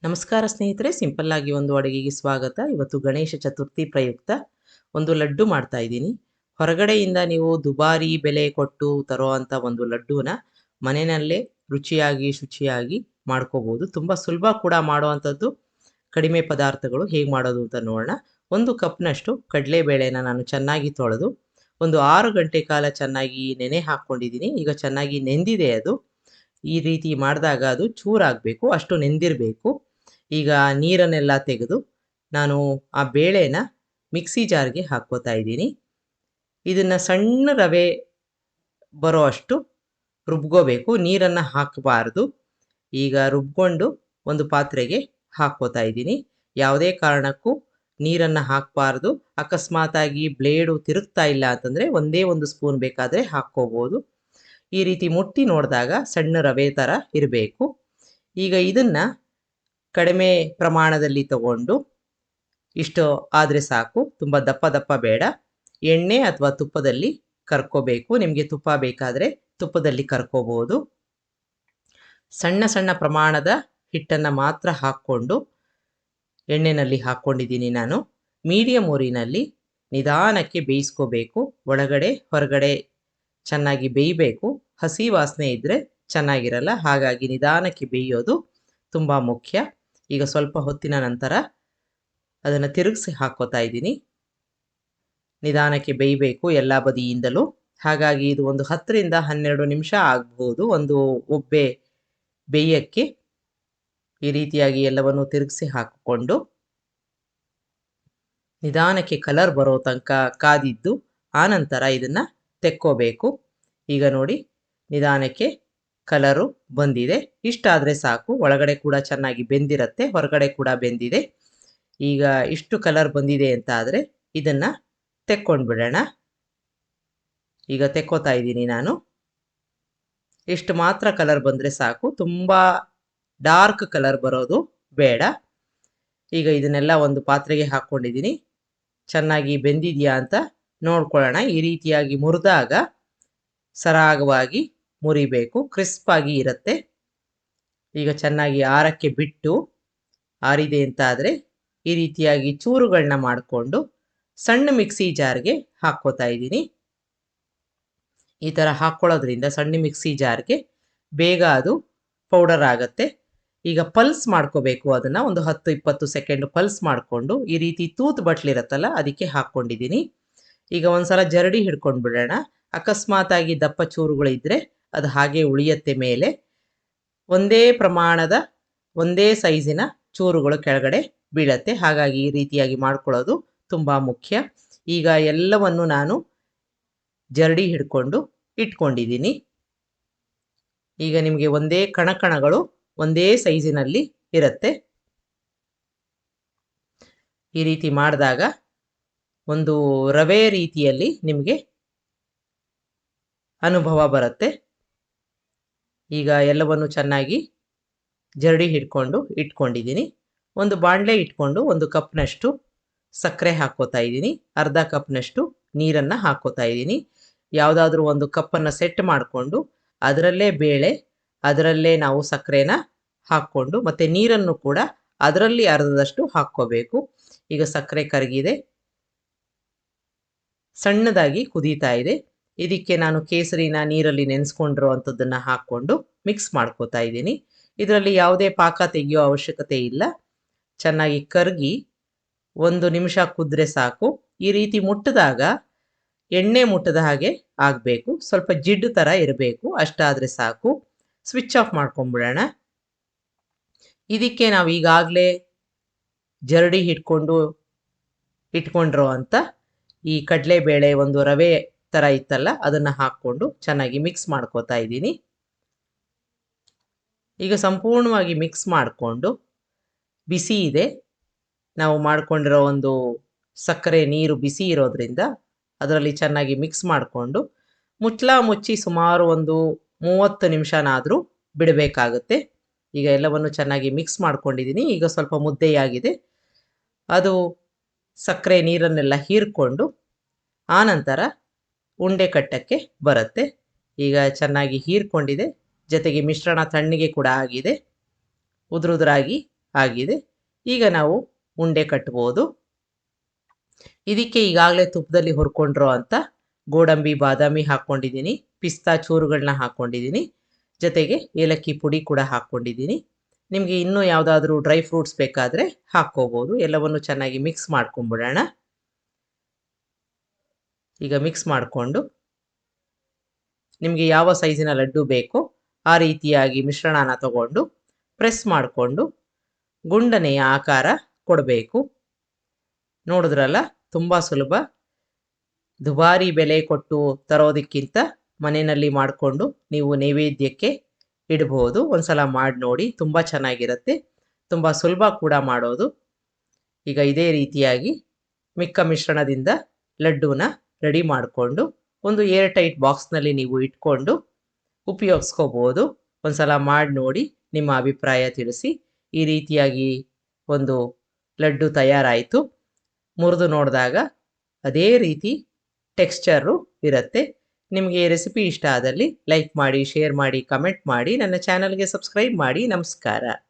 ನಮಸ್ಕಾರ ಸ್ನೇಹಿತರೆ, ಸಿಂಪಲ್ ಆಗಿ ಒಂದು ಅಡುಗೆಗೆ ಸ್ವಾಗತ. ಇವತ್ತು ಗಣೇಶ ಚತುರ್ಥಿ ಪ್ರಯುಕ್ತ ಒಂದು ಲಡ್ಡು ಮಾಡ್ತಾ ಇದ್ದೀನಿ. ಹೊರಗಡೆಯಿಂದ ನೀವು ದುಬಾರಿ ಬೆಲೆ ಕೊಟ್ಟು ತರೋ ಅಂಥ ಒಂದು ಲಡ್ಡುನ ಮನೆಯಲ್ಲೇ ರುಚಿಯಾಗಿ ಶುಚಿಯಾಗಿ ಮಾಡ್ಕೋಬಹುದು. ತುಂಬ ಸುಲಭ ಕೂಡ ಮಾಡುವಂಥದ್ದು. ಕಡಿಮೆ ಪದಾರ್ಥಗಳು ಹೇಗೆ ಮಾಡೋದು ಅಂತ ನೋಡೋಣ. 1 ಕಪ್ನಷ್ಟು ಕಡಲೆಬೇಳೆನ ನಾನು ಚೆನ್ನಾಗಿ ತೊಳೆದು ಒಂದು 6 ಗಂಟೆ ಕಾಲ ಚೆನ್ನಾಗಿ ನೆನೆ ಹಾಕ್ಕೊಂಡಿದ್ದೀನಿ. ಈಗ ಚೆನ್ನಾಗಿ ನೆಂದಿದೆ ಅದು. ಈ ರೀತಿ ಮಾಡಿದಾಗ ಅದು ಚೂರಾಗಬೇಕು, ಅಷ್ಟು ನೆಂದಿರಬೇಕು. ಈಗ ನೀರನ್ನೆಲ್ಲ ತೆಗೆದು ನಾನು ಆ ಬೇಳೆನ ಮಿಕ್ಸಿ ಜಾರ್ಗೆ ಹಾಕ್ಕೋತಾ ಇದ್ದೀನಿ. ಇದನ್ನು ಸಣ್ಣ ರವೆ ಬರೋ ಅಷ್ಟು ರುಬ್ಕೋಬೇಕು, ನೀರನ್ನು ಹಾಕಬಾರ್ದು. ಈಗ ರುಬ್ಕೊಂಡು ಒಂದು ಪಾತ್ರೆಗೆ ಹಾಕ್ಕೋತಾ ಇದ್ದೀನಿ. ಯಾವುದೇ ಕಾರಣಕ್ಕೂ ನೀರನ್ನು ಹಾಕಬಾರ್ದು. ಅಕಸ್ಮಾತಾಗಿ ಬ್ಲೇಡು ತಿರುಗ್ತಾ ಇಲ್ಲ ಅಂತಂದರೆ ಒಂದೇ ಒಂದು ಸ್ಪೂನ್ ಬೇಕಾದರೆ ಹಾಕ್ಕೋಬೋದು. ಈ ರೀತಿ ಮುಟ್ಟಿ ನೋಡಿದಾಗ ಸಣ್ಣ ರವೆ ಥರ ಇರಬೇಕು. ಈಗ ಇದನ್ನು ಕಡಿಮೆ ಪ್ರಮಾಣದಲ್ಲಿ ತಗೊಂಡು ಇಷ್ಟು ಆದರೆ ಸಾಕು, ತುಂಬ ದಪ್ಪ ದಪ್ಪ ಬೇಡ. ಎಣ್ಣೆ ಅಥವಾ ತುಪ್ಪದಲ್ಲಿ ಕರ್ಕೋಬೇಕು. ನಿಮಗೆ ತುಪ್ಪ ಬೇಕಾದರೆ ತುಪ್ಪದಲ್ಲಿ ಕರ್ಕೋಬೋದು. ಸಣ್ಣ ಸಣ್ಣ ಪ್ರಮಾಣದ ಹಿಟ್ಟನ್ನು ಮಾತ್ರ ಹಾಕ್ಕೊಂಡು ಎಣ್ಣೆಯಲ್ಲಿ ಹಾಕ್ಕೊಂಡಿದ್ದೀನಿ ನಾನು. ಮೀಡಿಯಮ್ ಉರಿನಲ್ಲಿ ನಿಧಾನಕ್ಕೆ ಬೇಯಿಸ್ಕೋಬೇಕು. ಒಳಗಡೆ ಹೊರಗಡೆ ಚೆನ್ನಾಗಿ ಬೇಯಬೇಕು. ಹಸಿ ವಾಸನೆ ಇದ್ದರೆ ಚೆನ್ನಾಗಿರಲ್ಲ, ಹಾಗಾಗಿ ನಿಧಾನಕ್ಕೆ ಬೇಯೋದು ತುಂಬ ಮುಖ್ಯ. ಈಗ ಸ್ವಲ್ಪ ಹೊತ್ತಿನ ನಂತರ ಅದನ್ನು ತಿರುಗಿಸಿ ಹಾಕ್ಕೋತಾ ಇದ್ದೀನಿ. ನಿಧಾನಕ್ಕೆ ಬೇಯಬೇಕು ಎಲ್ಲ ಬದಿಯಿಂದಲೂ. ಹಾಗಾಗಿ ಇದು ಒಂದು 10 ರಿಂದ 12 ನಿಮಿಷ ಆಗ್ಬೋದು ಒಂದು ಒಬ್ಬೆ ಬೇಯಕ್ಕೆ. ಈ ರೀತಿಯಾಗಿ ಎಲ್ಲವನ್ನು ತಿರುಗಿಸಿ ಹಾಕಿಕೊಂಡು ನಿಧಾನಕ್ಕೆ ಕಲರ್ ಬರೋ ತನಕ ಕಾದಿದ್ದು ಆನಂತರ ಇದನ್ನು ತೆಕ್ಕೋಬೇಕು. ಈಗ ನೋಡಿ, ನಿಧಾನಕ್ಕೆ ಕಲರು ಬಂದಿದೆ. ಇಷ್ಟಾದರೆ ಸಾಕು. ಒಳಗಡೆ ಕೂಡ ಚೆನ್ನಾಗಿ ಬೆಂದಿರುತ್ತೆ, ಹೊರಗಡೆ ಕೂಡ ಬೆಂದಿದೆ. ಈಗ ಇಷ್ಟು ಕಲರ್ ಬಂದಿದೆ ಅಂತ ಆದರೆ ಇದನ್ನು ತೆಕ್ಕೊಂಡು ಬಿಡೋಣ. ಈಗ ತೆಕ್ಕೋತಾ ಇದ್ದೀನಿ ನಾನು. ಇಷ್ಟು ಮಾತ್ರ ಕಲರ್ ಬಂದರೆ ಸಾಕು, ತುಂಬ ಡಾರ್ಕ್ ಕಲರ್ ಬರೋದು ಬೇಡ. ಈಗ ಇದನ್ನೆಲ್ಲ ಒಂದು ಪಾತ್ರೆಗೆ ಹಾಕ್ಕೊಂಡಿದ್ದೀನಿ. ಚೆನ್ನಾಗಿ ಬೆಂದಿದೆಯಾ ಅಂತ ನೋಡ್ಕೊಳ್ಳೋಣ. ಈ ರೀತಿಯಾಗಿ ಮುರಿದಾಗ ಸರಾಗವಾಗಿ ಮುರಿಬೇಕು, ಕ್ರಿಸ್ಪಾಗಿ ಇರುತ್ತೆ. ಈಗ ಚೆನ್ನಾಗಿ ಆರಕ್ಕೆ ಬಿಟ್ಟು, ಆರಿದೆ ಅಂತ ಆದರೆ ಈ ರೀತಿಯಾಗಿ ಚೂರುಗಳನ್ನ ಮಾಡಿಕೊಂಡು ಸಣ್ಣ ಮಿಕ್ಸಿ ಜಾರ್ಗೆ ಹಾಕ್ಕೋತಾ ಇದ್ದೀನಿ. ಈ ಥರ ಹಾಕ್ಕೊಳ್ಳೋದ್ರಿಂದ ಸಣ್ಣ ಮಿಕ್ಸಿ ಜಾರ್ಗೆ ಬೇಗ ಅದು ಪೌಡರ್ ಆಗುತ್ತೆ. ಈಗ ಪಲ್ಸ್ ಮಾಡ್ಕೋಬೇಕು. ಅದನ್ನು ಒಂದು 10-20 ಸೆಕೆಂಡ್ ಪಲ್ಸ್ ಮಾಡಿಕೊಂಡು ಈ ರೀತಿ ತೂತು ಬಟ್ಲಿರುತ್ತಲ್ಲ ಅದಕ್ಕೆ ಹಾಕ್ಕೊಂಡಿದ್ದೀನಿ. ಈಗ ಒಂದ್ಸಲ ಜರಡಿ ಹಿಡ್ಕೊಂಡು ಬಿಡೋಣ. ಅಕಸ್ಮಾತಾಗಿ ದಪ್ಪ ಚೂರುಗಳಿದ್ದರೆ ಅದು ಹಾಗೆ ಉಳಿಯತ್ತೆ ಮೇಲೆ. ಒಂದೇ ಪ್ರಮಾಣದ ಒಂದೇ ಸೈಜಿನ ಚೂರುಗಳು ಕೆಳಗಡೆ ಬೀಳತ್ತೆ, ಹಾಗಾಗಿ ಈ ರೀತಿಯಾಗಿ ಮಾಡ್ಕೊಳ್ಳೋದು ತುಂಬ ಮುಖ್ಯ. ಈಗ ಎಲ್ಲವನ್ನು ನಾನು ಜರಡಿ ಹಿಡ್ಕೊಂಡು ಇಟ್ಕೊಂಡಿದ್ದೀನಿ. ಈಗ ನಿಮಗೆ ಒಂದೇ ಕಣಕಣಗಳು ಒಂದೇ ಸೈಜಿನಲ್ಲಿ ಇರುತ್ತೆ. ಈ ರೀತಿ ಮಾಡಿದಾಗ ಒಂದು ರವೆ ರೀತಿಯಲ್ಲಿ ನಿಮಗೆ ಅನುಭವ ಬರುತ್ತೆ. ಈಗ ಎಲ್ಲವನ್ನು ಚೆನ್ನಾಗಿ ಜರಡಿ ಹಿಡ್ಕೊಂಡು ಇಟ್ಕೊಂಡಿದ್ದೀನಿ. ಒಂದು ಬಾಣಲೆ ಇಟ್ಕೊಂಡು 1 ಕಪ್ನಷ್ಟು ಸಕ್ಕರೆ ಹಾಕ್ಕೋತಾ ಇದ್ದೀನಿ. ಅರ್ಧ ಕಪ್ನಷ್ಟು ನೀರನ್ನು ಹಾಕ್ಕೋತಾ ಇದ್ದೀನಿ. ಯಾವುದಾದ್ರೂ ಒಂದು ಕಪ್ಪನ್ನು ಸೆಟ್ ಮಾಡಿಕೊಂಡು ಅದರಲ್ಲೇ ಬೇಳೆ, ಅದರಲ್ಲೇ ನಾವು ಸಕ್ಕರೆನ ಹಾಕ್ಕೊಂಡು ಮತ್ತು ನೀರನ್ನು ಕೂಡ ಅದರಲ್ಲಿ ಅರ್ಧದಷ್ಟು ಹಾಕ್ಕೋಬೇಕು. ಈಗ ಸಕ್ಕರೆ ಕರಗಿದೆ, ಸಣ್ಣದಾಗಿ ಕುದೀತಾ ಇದೆ. ಇದಕ್ಕೆ ನಾನು ಕೇಸರಿನ ನೀರಲ್ಲಿ ನೆನೆಸ್ಕೊಂಡಿರೋ ಅಂಥದ್ದನ್ನು ಹಾಕ್ಕೊಂಡು ಮಿಕ್ಸ್ ಮಾಡ್ಕೋತಾ ಇದ್ದೀನಿ. ಇದರಲ್ಲಿ ಯಾವುದೇ ಪಾಕ ತೆಗೆಯೋ ಅವಶ್ಯಕತೆ ಇಲ್ಲ. ಚೆನ್ನಾಗಿ ಕರಗಿ 1 ನಿಮಿಷ ಕುದ್ರೆ ಸಾಕು. ಈ ರೀತಿ ಮುಟ್ಟಿದಾಗ ಎಣ್ಣೆ ಮುಟ್ಟದ ಹಾಗೆ ಆಗಬೇಕು, ಸ್ವಲ್ಪ ಜಿಡ್ಡು ಥರ ಇರಬೇಕು, ಅಷ್ಟಾದರೆ ಸಾಕು. ಸ್ವಿಚ್ ಆಫ್ ಮಾಡ್ಕೊಂಬಿಡೋಣ. ಇದಕ್ಕೆ ನಾವು ಈಗಾಗಲೇ ಜರಡಿ ಇಟ್ಕೊಂಡಿರೋ ಅಂಥ ಈ ಕಡಲೆಬೇಳೆ ಒಂದು ರವೆ ಥರ ಇತ್ತಲ್ಲ ಅದನ್ನು ಹಾಕ್ಕೊಂಡು ಚೆನ್ನಾಗಿ ಮಿಕ್ಸ್ ಮಾಡ್ಕೋತಾ ಇದ್ದೀನಿ. ಈಗ ಸಂಪೂರ್ಣವಾಗಿ ಮಿಕ್ಸ್ ಮಾಡಿಕೊಂಡು, ಬಿಸಿ ಇದೆ, ನಾವು ಮಾಡ್ಕೊಂಡಿರೋ ಒಂದು ಸಕ್ಕರೆ ನೀರು ಬಿಸಿ ಇರೋದ್ರಿಂದ ಅದರಲ್ಲಿ ಚೆನ್ನಾಗಿ ಮಿಕ್ಸ್ ಮಾಡಿಕೊಂಡು ಮುಚ್ಚಿ ಸುಮಾರು ಒಂದು 30 ನಿಮಿಷನಾದರೂ ಬಿಡಬೇಕಾಗುತ್ತೆ. ಈಗ ಎಲ್ಲವನ್ನು ಚೆನ್ನಾಗಿ ಮಿಕ್ಸ್ ಮಾಡ್ಕೊಂಡಿದ್ದೀನಿ. ಈಗ ಸ್ವಲ್ಪ ಮುದ್ದೆಯಾಗಿದೆ. ಅದು ಸಕ್ಕರೆ ನೀರನ್ನೆಲ್ಲ ಹೀರ್ಕೊಂಡು ಆನಂತರ ಉಂಡೆ ಕಟ್ಟಕ್ಕೆ ಬರುತ್ತೆ. ಈಗ ಚೆನ್ನಾಗಿ ಹೀರ್ಕೊಂಡಿದೆ, ಜೊತೆಗೆ ಮಿಶ್ರಣ ತಣ್ಣಗೆ ಕೂಡ ಆಗಿದೆ, ಉದುರಾಗಿ ಆಗಿದೆ. ಈಗ ನಾವು ಉಂಡೆ ಕಟ್ಬೋದು. ಇದಕ್ಕೆ ಈಗಾಗಲೇ ತುಪ್ಪದಲ್ಲಿ ಹುರ್ಕೊಂಡಿರೋ ಅಂತ ಗೋಡಂಬಿ ಬಾದಾಮಿ ಹಾಕ್ಕೊಂಡಿದ್ದೀನಿ, ಪಿಸ್ತಾ ಚೂರುಗಳನ್ನ ಹಾಕ್ಕೊಂಡಿದ್ದೀನಿ, ಜೊತೆಗೆ ಏಲಕ್ಕಿ ಪುಡಿ ಕೂಡ ಹಾಕ್ಕೊಂಡಿದ್ದೀನಿ. ನಿಮಗೆ ಇನ್ನೂ ಯಾವುದಾದ್ರೂ ಡ್ರೈ ಫ್ರೂಟ್ಸ್ ಬೇಕಾದರೆ ಹಾಕ್ಕೋಬೋದು. ಎಲ್ಲವನ್ನು ಚೆನ್ನಾಗಿ ಮಿಕ್ಸ್ ಮಾಡ್ಕೊಂಬಿಡೋಣ. ಈಗ ಮಿಕ್ಸ್ ಮಾಡಿಕೊಂಡು ನಿಮಗೆ ಯಾವ ಸೈಜಿನ ಲಡ್ಡು ಬೇಕೋ ಆ ರೀತಿಯಾಗಿ ಮಿಶ್ರಣನ ತಗೊಂಡು ಪ್ರೆಸ್ ಮಾಡಿಕೊಂಡು ಗುಂಡನೆಯ ಆಕಾರ ಕೊಡಬೇಕು. ನೋಡಿದ್ರಲ್ಲ, ತುಂಬ ಸುಲಭ. ದುಬಾರಿ ಬೆಲೆ ಕೊಟ್ಟು ತರೋದಕ್ಕಿಂತ ಮನೆಯಲ್ಲಿ ಮಾಡಿಕೊಂಡು ನೀವು ನೈವೇದ್ಯಕ್ಕೆ ಇಡ್ಬೋದು. ಒಂದ್ಸಲ ಮಾಡಿ ನೋಡಿ, ತುಂಬ ಚೆನ್ನಾಗಿರುತ್ತೆ, ತುಂಬ ಸುಲಭ ಕೂಡ ಮಾಡೋದು. ಈಗ ಇದೇ ರೀತಿಯಾಗಿ ಮಿಕ್ಕ ಮಿಶ್ರಣದಿಂದ ಲಡ್ಡೂನ ರೆಡಿ ಮಾಡಿಕೊಂಡು ಒಂದು ಏರ್ ಟೈಟ್ ಬಾಕ್ಸ್ನಲ್ಲಿ ನೀವು ಇಟ್ಕೊಂಡು ಉಪಯೋಗಿಸ್ಕೋಬೋದು. ಒಂದ್ಸಲ ಮಾಡಿ ನೋಡಿ, ನಿಮ್ಮ ಅಭಿಪ್ರಾಯ ತಿಳಿಸಿ. ಈ ರೀತಿಯಾಗಿ ಒಂದು ಲಡ್ಡು ತಯಾರಾಯಿತು. ಮುರಿದು ನೋಡಿದಾಗ ಅದೇ ರೀತಿ ಟೆಕ್ಸ್ಚರು ಇರುತ್ತೆ. ನಿಮಗೆ ರೆಸಿಪಿ ಇಷ್ಟ ಆದಲ್ಲಿ ಲೈಕ್ ಮಾಡಿ, ಶೇರ್ ಮಾಡಿ, ಕಮೆಂಟ್ ಮಾಡಿ, ನನ್ನ ಚಾನಲ್ಗೆ ಸಬ್ಸ್ಕ್ರೈಬ್ ಮಾಡಿ. ನಮಸ್ಕಾರ.